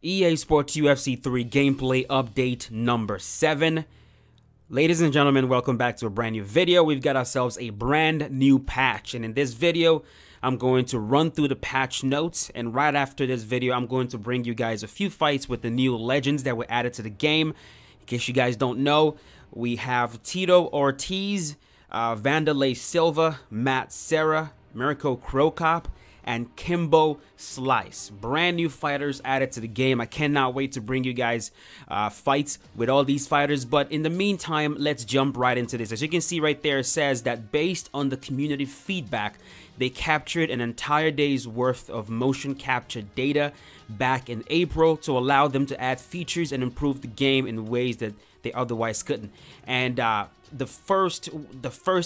EA Sports UFC 3 gameplay update number 7. Ladies and gentlemen, welcome back to a brand new video. We've got ourselves a brand new patch, and in this video, I'm going to run through the patch notes, and right after this video, I'm going to bring you guys a few fights with the new legends that were added to the game. In case you guys don't know, we have Tito Ortiz, Vanderlei Silva, Matt Serra, Mirko Cro Cop, and Kimbo Slice. Brand new fighters added to the game. I cannot wait to bring you guys fights with all these fighters, but in the meantime, let's jump right into this. As you can see right there, it says that based on the community feedback, they captured an entire day's worth of motion capture data back in April to allow them to add features and improve the game in ways that they otherwise couldn't. And the first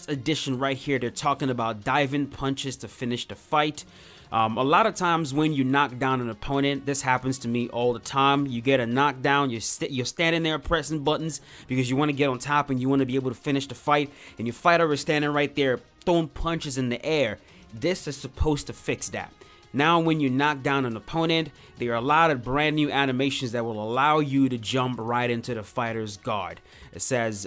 edition right here, they're talking about diving punches to finish the fight. A lot of times when you knock down an opponent, this happens to me all the time. You get a knockdown, you're standing there pressing buttons because you want to get on top and you want to be able to finish the fight, and your fighter is standing right there throwing punches in the air. This is supposed to fix that. Now when you knock down an opponent, there are a lot of brand new animations that will allow you to jump right into the fighter's guard. It says,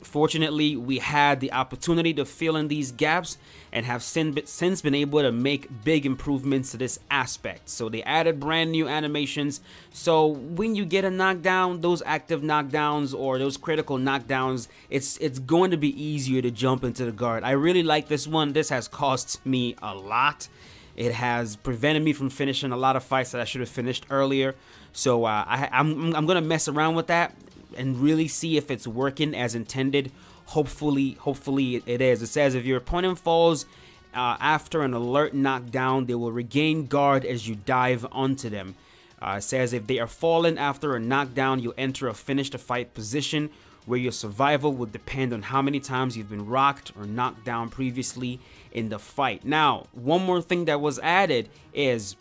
fortunately, we had the opportunity to fill in these gaps and have since been able to make big improvements to this aspect. So they added brand new animations. So when you get a knockdown, those active knockdowns or those critical knockdowns, it's going to be easier to jump into the guard. I really like this one. This has cost me a lot. It has prevented me from finishing a lot of fights that I should have finished earlier. So I'm going to mess around with that and really see if it's working as intended. Hopefully it is. It says if your opponent falls after an alert knockdown, they will regain guard as you dive onto them. It says if they are fallen after a knockdown, you'll enter a finish the fight position where your survival will depend on how many times you've been rocked or knocked down previously in the fight. Now, one more thing that was added is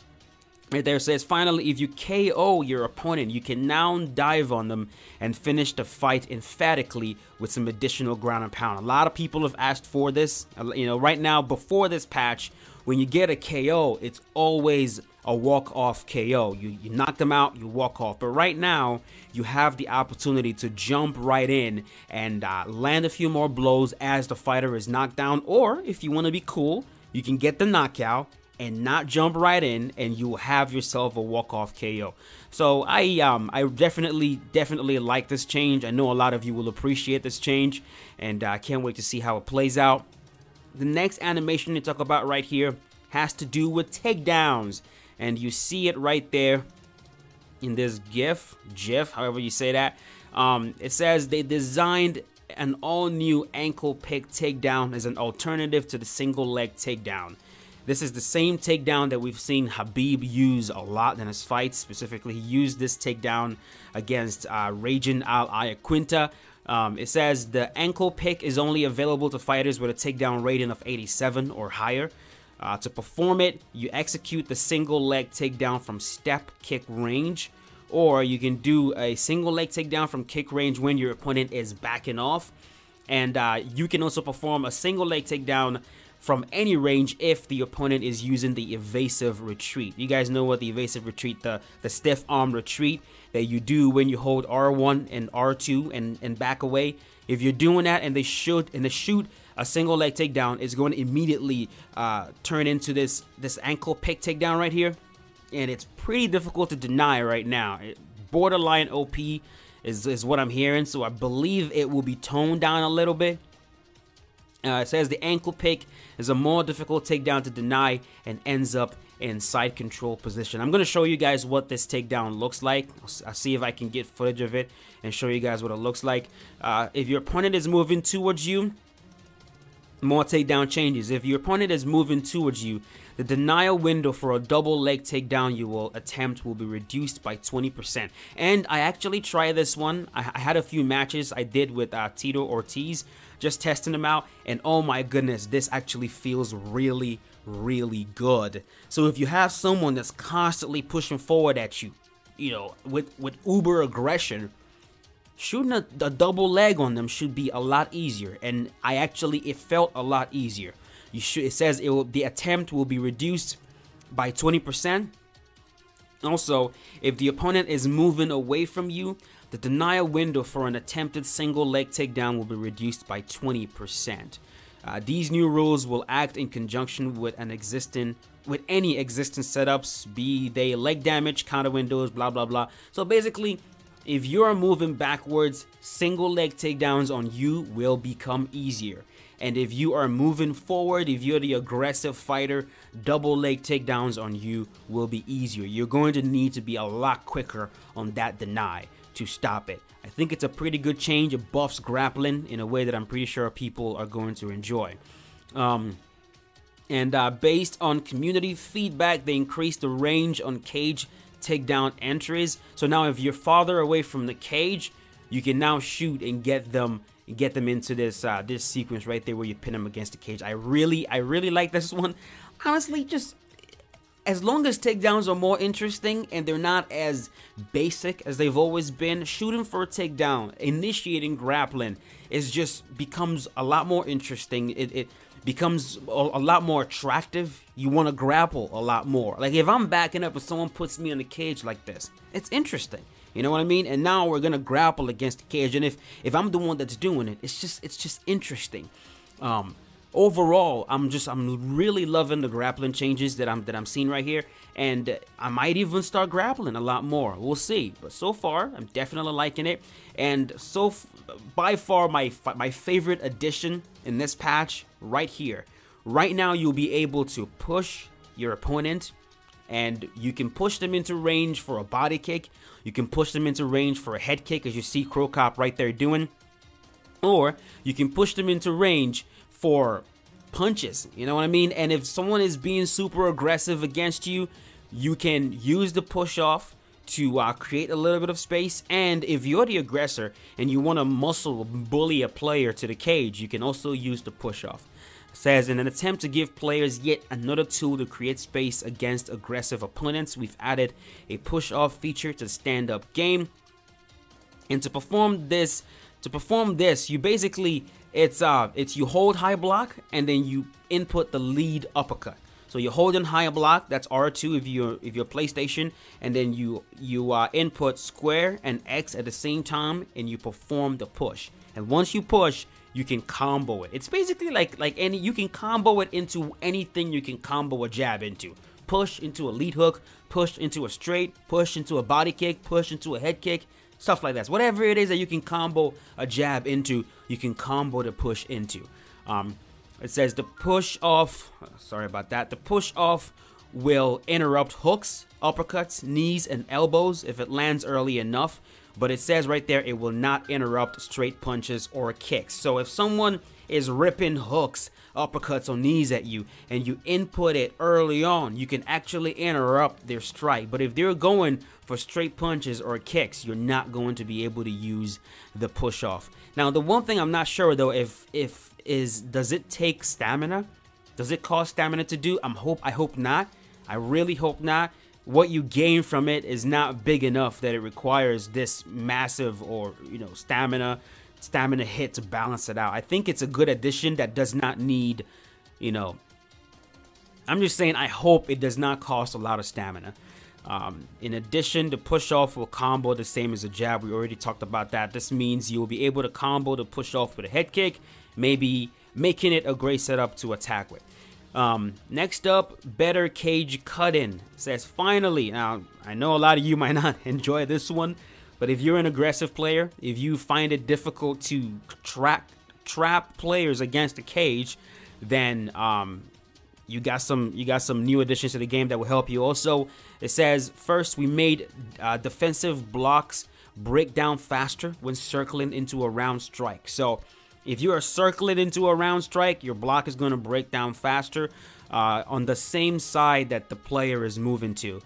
right there, says finally, if you KO your opponent, you can now dive on them and finish the fight emphatically with some additional ground and pound. A lot of people have asked for this. You know, right now, before this patch, when you get a KO, it's always a walk-off KO. You knock them out, you walk off. But right now, you have the opportunity to jump right in and land a few more blows as the fighter is knocked down. Or if you want to be cool, you can get the knockout and not jump right in, and you will have yourself a walk-off KO. So I definitely like this change. I know a lot of you will appreciate this change, and I can't wait to see how it plays out. The next animation to talk about right here has to do with takedowns, and you see it right there in this GIF, however you say that. It says they designed an all-new ankle pick takedown as an alternative to the single leg takedown. This is the same takedown that we've seen Habib use a lot in his fights. Specifically, he used this takedown against Ragin Al Iaquinta. It says the ankle pick is only available to fighters with a takedown rating of 87 or higher. To perform it, you execute the single leg takedown from step kick range, or you can do a single leg takedown from kick range when your opponent is backing off. And you can also perform a single leg takedown from any range if the opponent is using the evasive retreat. You guys know what the evasive retreat, the stiff arm retreat that you do when you hold R1 and R2 and back away. If you're doing that and they shoot a single leg takedown, it's going to immediately turn into this ankle pick takedown right here, and it's pretty difficult to deny right now. Borderline OP is what I'm hearing, so I believe it will be toned down a little bit. It says the ankle pick is a more difficult takedown to deny and ends up in side control position. I'm going to show you guys what this takedown looks like. I'll see if I can get footage of it and show you guys what it looks like. If your opponent is moving towards you, more takedown changes. If your opponent is moving towards you, the denial window for a double leg takedown you will attempt will be reduced by 20%. And I actually tried this one. I had a few matches I did with Tito Ortiz, just testing them out, and oh my goodness, this actually feels really good. So if you have someone that's constantly pushing forward at you, you know, with uber aggression, shooting a double leg on them should be a lot easier. And it felt a lot easier. It says the attempt will be reduced by 20%. Also, if the opponent is moving away from you, the denial window for an attempted single leg takedown will be reduced by 20%. These new rules will act in conjunction with any existing setups, be they leg damage, counter windows, blah blah blah. So basically, if you're moving backwards, single leg takedowns on you will become easier. And if you are moving forward, if you're the aggressive fighter, double leg takedowns on you will be easier. You're going to need to be a lot quicker on that deny to stop it. I think it's a pretty good change. It buffs grappling in a way that I'm pretty sure people are going to enjoy. Based on community feedback, they increased the range on cage takedown entries. So now if you're farther away from the cage, you can now shoot and get them into this this sequence right there where you pin them against the cage. I really like this one. Honestly, just as long as takedowns are more interesting and they're not as basic as they've always been, shooting for a takedown, initiating grappling becomes a lot more interesting. It becomes a lot more attractive. You want to grapple a lot more. Like if I'm backing up and someone puts me in the cage like this, it's interesting. You know what I mean? And now we're gonna grapple against the cage, and if I'm the one that's doing it, it's just interesting. Overall, I'm really loving the grappling changes that I'm seeing right here, and I might even start grappling a lot more. We'll see. But so far, I'm definitely liking it. And by far my favorite addition in this patch right here. Right now, you'll be able to push your opponent, and you can push them into range for a body kick. You can push them into range for a head kick, as you see Crow Cop right there doing. Or you can push them into range for punches, you know what I mean? And if someone is being super aggressive against you, you can use the push off to create a little bit of space. And if you're the aggressor and you want to muscle bully a player to the cage, you can also use the push off. It says, in an attempt to give players yet another tool to create space against aggressive opponents, we've added a push off feature to the stand-up game. And to perform this, you basically you hold high block and then you input the lead uppercut. So you're holding high block, that's R2 if you're PlayStation, and then you input square and X at the same time, and you perform the push. And once you push, you can combo it. It's basically like you can combo it into anything you can combo a jab into. Push into a lead hook, push into a straight, push into a body kick, push into a head kick. Stuff like that. So whatever it is that you can combo a jab into, you can combo the push into. It says the push off, sorry about that, the push off will interrupt hooks, uppercuts, knees, and elbows if it lands early enough. But it says right there, it will not interrupt straight punches or kicks. So if someone is ripping hooks, uppercuts, or knees at you, and you input it early on, you can actually interrupt their strike. But if they're going for straight punches or kicks, you're not going to be able to use the push off. Now, the one thing I'm not sure though, does it take stamina? Does it cost stamina to do? I hope not. I really hope not. What you gain from it is not big enough that it requires this massive stamina hit to balance it out. I think it's a good addition that does not need, I'm just saying, I hope it does not cost a lot of stamina. In addition, the push off will combo the same as a jab. We already talked about that. This means you will be able to combo the push off with a head kick, maybe making it a great setup to attack with. Next up, better cage cut-in. Says, finally. Now, I know a lot of you might not enjoy this one, but if you're an aggressive player, if you find it difficult to trap players against the cage, then you got some new additions to the game that will help you. Also, it says, first, we made defensive blocks break down faster when circling into a round strike. So if you are circling into a round strike, your block is going to break down faster on the same side that the player is moving to.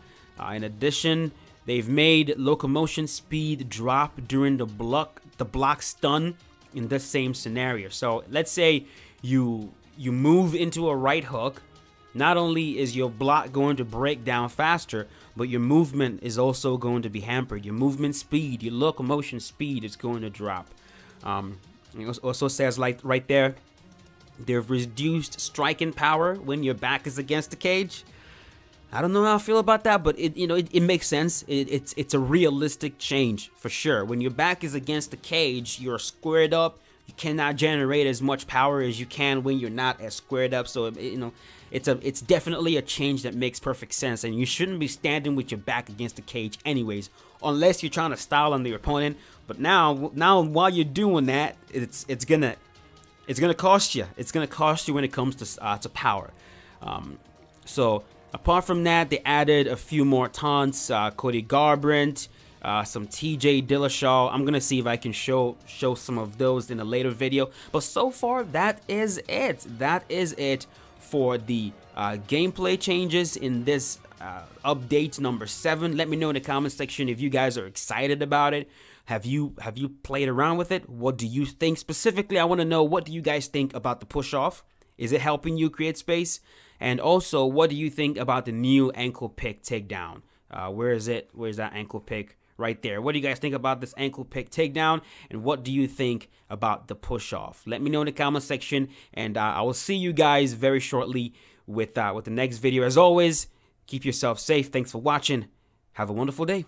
In addition, they've made locomotion speed drop during the block stun in the same scenario. So let's say you move into a right hook. Not only is your block going to break down faster, but your movement is also going to be hampered. Your movement speed, your locomotion speed is going to drop. It also says, like right there, they've reduced striking power when your back is against the cage. I don't know how I feel about that, but it makes sense. It's a realistic change for sure. When your back is against the cage, you're squared up. You cannot generate as much power as you can when you're not as squared up. So it's definitely a change that makes perfect sense. And you shouldn't be standing with your back against the cage anyways, unless you're trying to style on the opponent. But now while you're doing that, it's gonna cost you. It's gonna cost you when it comes to power. So apart from that, they added a few more taunts. Cody Garbrandt, some TJ Dillashaw. I'm gonna see if I can show some of those in a later video. But so far, that is it. That is it for the gameplay changes in this update number 7. Let me know in the comment section if you guys are excited about it. Have you played around with it? What do you think specifically? I want to know, what do you guys think about the push off? Is it helping you create space? And also, what do you think about the new ankle pick takedown? Where is it? Where's that ankle pick? Right there. What do you guys think about this ankle pick takedown? And what do you think about the push off? Let me know in the comment section, and I will see you guys very shortly with the next video. As always, keep yourself safe. Thanks for watching. Have a wonderful day.